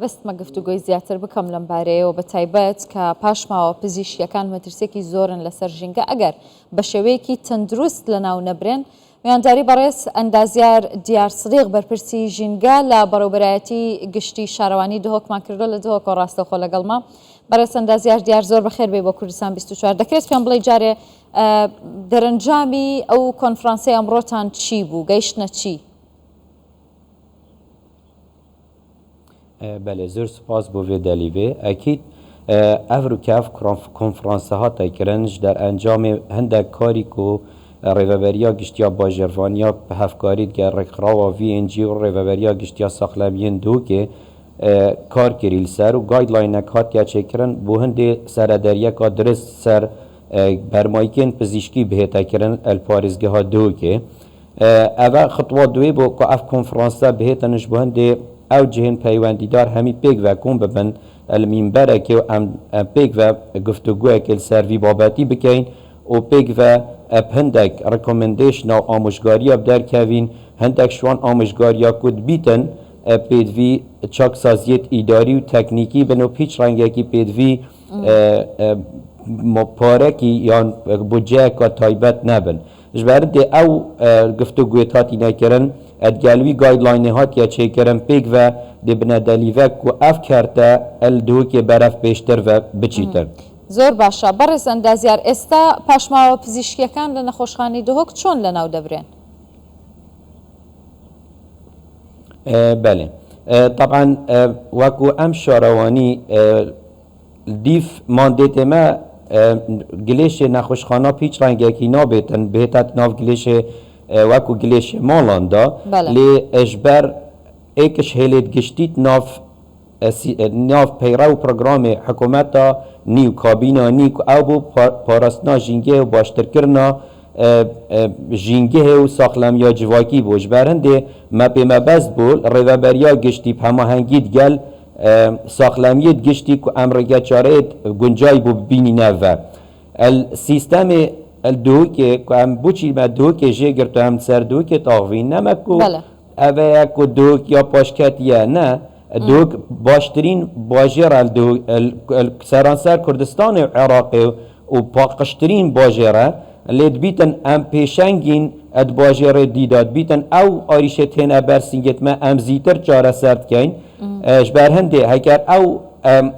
بەستمە گفتوگۆی زیاتر بکەم لەم بارەیەوە بە تایبەت کە پاشماوە پزیشکیەکان مەترسێکی زۆرن لەسەر ژینگە ئەگەر بە شێوەیەکی تەندروست لە ناو نەبرێن میانداری بەڕێز ئەندازیار دیار سدیق بەرپرسی ژینگە لە بەڕێوەبەرایەتی گشتی شارەوانی دهۆکمان کردو لە دهۆکەوە ڕاستەوخۆ لەگەڵما بەڕێز ئەندازیار دیار زۆر بەخێر بێ بۆ کوردستان 24 دەکرێت پێم بڵێ جارێ دەرەنجامی ئەو کۆنفرانسەی ئەمڕۆتان چی بوو گەیشتنە چی؟ بله زۆر سپاس بۆ vê delîvê ekîd ev rûkev konferanseha têkirin ji derenjamê hindek karî ku rêveberiya giştiya bajêrvaniya bi hevkarî gerrêxirawa VNG û rêveberiya giştiya saxlemiyên Dûkê kar kirî li ser û guidelinek hatiye çêkirin bû hindê serederyeka dirist ser bermayîkên pizîşkî bihêtekirin el parêzgeha Dûkê ev xitwa duê bû ku ev konferanse bihêtin ji bo hindê ew cihên peywendîdar hemî pêk ve kom bibin el mînberekê û em pêk ve guftugûyekê li ser vî babetî bikeyn û pêk ve hindek rekomendêşna amûjgariya bi derkevîn hindek ji wan amûjgariya ku dibîtin pêdivî çaksaziyet îdarî û teknîkî bin û hiç rengekî pêdivî parekî yan budceyeka taybet nebin ji ber dê ew guftugûyê hatî nekirin edgelwî guidelinê hatiye çêkirin pêk ve dê bine delîvek ku ev kerte el dihokê beref pêştir ve biçîtin. زۆر باشە بەڕێز ئەندازیار ئێستا پاشماوە پزیشکیەکان لە نەخۆشخانەی دهۆک چۆن لەناو دەبرێن؟ بله طبعا وەکو ئەم شارەوانی دیف ماندێتێمە گلێشê nexweşxana pîç rengekî nabêtin bêhêtet nav gilêşê wekû gilêşê malan da lê ji ber êkiş hêlê giştît nav peyra û programê hikûmeta nî û kabîna nî ku ew bû parastina jîngehê û baştirkirina jîngehê û saxlemiya civakî bû ji ber hindê me pê me best bû rêveberiya giştî hemahengî digel saxlemiyê giştî ku em rêge çareyê guncayî bû bibînîne ve el sîstemê el dihokê ku em boçî me dihokê jê girtu em ser dihokê taxvîn neme ku ev ye ku dihok ya paşketiye ne dihok baştirîn bajêr seranser Kurdistanê û Iraqê û paqiştirîn bajêr e lê dibîtin em pêşengîn ed bajêrê dîda dibîtin ew arîşê têne bersîngêt me em zîtir çareser dikeyn ji ber hindê heger ew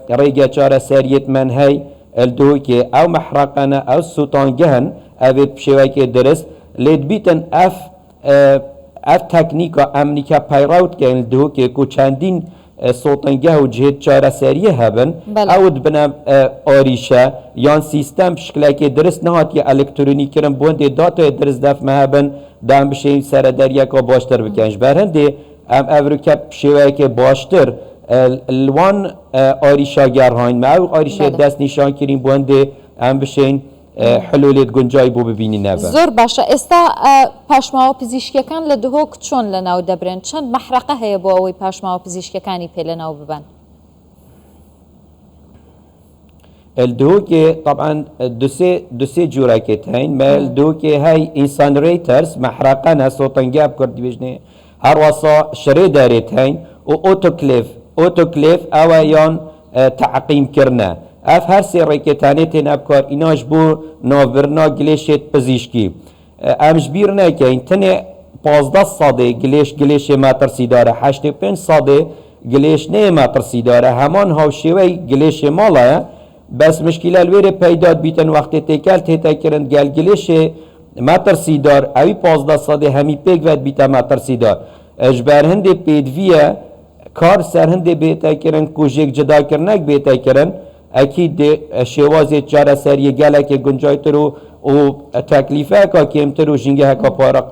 rêge çareseriyet men hey el dihokê ew mehreqene ew sûtangehin ev ê bi şêwekê dirist lê dibîtin ev teknîka em nîka peyraw dikeyn li dihokê ku çendîn sotengeh û cihê çareseriyê hebin ew dibine arîşe yan sîstem şiklekê dirist nehatiye elektronîkirin bo hindê datayê dirist def me hebin de em bişeyîn serederyeka baştir bikin ji ber hindê em ev rûke bi şêweyekê baştir li wan arîşa gerhayîn me ew arîşê dest nîşan kirîn bo hindê em bişeyîn حلولێت گونجای بۆ ببینینەوە زۆر باشە ئێستا پاشماوە پزیشکیەکان لە دهۆک چۆن لەناو دەبرێن چەند مەحرەقە هەیە بۆ ئەوەی پاشماوە پزیشکیەکانی پێ لەناو ببەن الدهوكي طبعا دوسي جوراكيت هين ما الدهوكي هاي انسانريترز محرقنا صوتنجاب كرد بيجني هر وصا شريداريت هين و اوتوكليف اويان تعقيم كرنا اف هر سي ريكتاني تين ابكار ایناش بو ناورنا گلیشت پزیشکی امش بیر نکین تنه 15 ساده گلیش مترسی داره 85 ساده گلیش نه مترسی داره همان هاوشوی گلیش ماله بس مشکل الویر پیداد بیتن وقتی تکل تکرن گل گلیش مترسی دار اوی 15 ساده همی پیک ود بیت مترسی دار اجبر هنده پیدویه کار سر هنده بیتا کرن کوچک جدا کرنک بیتا کرن اكيد شوازي جارة سريه جالك گنجایترو و تکلیفه که کمتر و جنگه که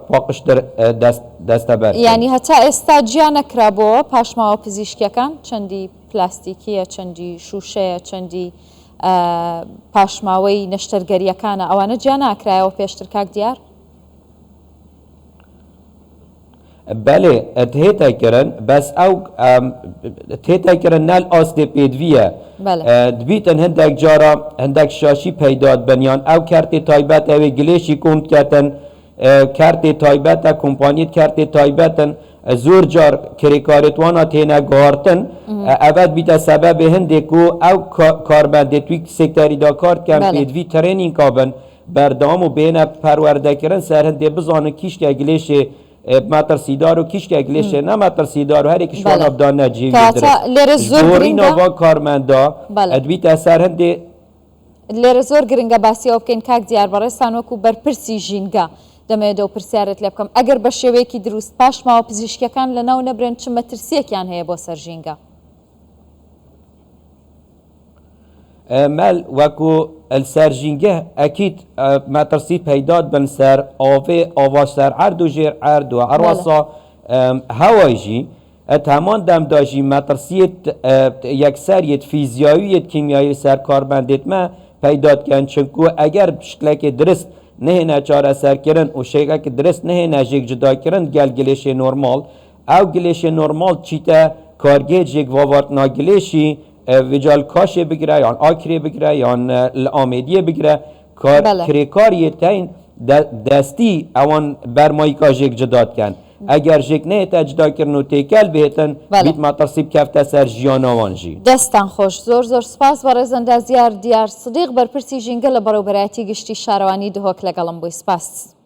پاقش دست بر یعنی حتی ئێستا جیا نەکرابەوە پاشماوە پزیشکیەکان چەندی پلاستیکیە چەندی شوشەیە چەندی پاشماوەی نەشتەرگەریەکانە ئەوانە جیا ناکرایەوە پێشتر کاک دیار بله تهیتا کرن بس او تهیتا کرن نال آسته پیدویه دبیتن هندک جارا هندک شاشی پیداد بنیان او کرت تایبت او گلیشی کند کردن کرت تایبت کمپانیت کرت تایبتن زور جار کریکارتوانا تینا گارتن اول بیتا سبب هنده کو او کاربنده توی سکتری دا کار کن پیدوی ترینین کابن بردام و بین پرورده کرن سر هنده بزانن کیش که گلیش مترسیدار و کیش که گلیش نه مترسیدار و هر ایک شوان ابدان نجیوی درست زوری نوا کارمنده ادویتا سر هنده لێرە زۆر گرنگە باسیەوە بکەین کاک دیاربەڕێستان وەکو بەرپرسی ژینگە دەمەوێت ئەو پرسیارت لێ بکەم ئەگەر بە شێوەیەکی دروست پاش ماوە پزیشکیەکان لەناو نەبرێن چ مەترسیەکیان هەیە بۆ سەر ژینگە مال وكو السرجينجه اكيد ما ترسي بيداد بن سر آوا سر عرض و جير عرض و عروسا هوايجي تمام دم داجي ما ترسيت يكسريت فيزيائيت كيميائي سر كاربندت ما بيداد كان چنكو اگر بشكلك درست نه چاره سر کرن و شیگه که درست نه جیگ جدا کرن گل گلیش نورمال او گلیش نورمال چیتا کارگه جیگ وارد ناگلیشی ویجال کاشه بگیره یا آکری بگیره یا آمیدیه بگیره کاری تاین دستی اوان برمایی که جیگ جدا کن اگر جیگ نه تا جدا کرن و تیکل بهتن بیت ما تصیب کفته سر جیانوان جی دستان خوش زور سپاس بارزنده زیار دیار صدیق برپرسی جینگل برابریتی گشتی شاروانی دهوک لگلم بوی سپاس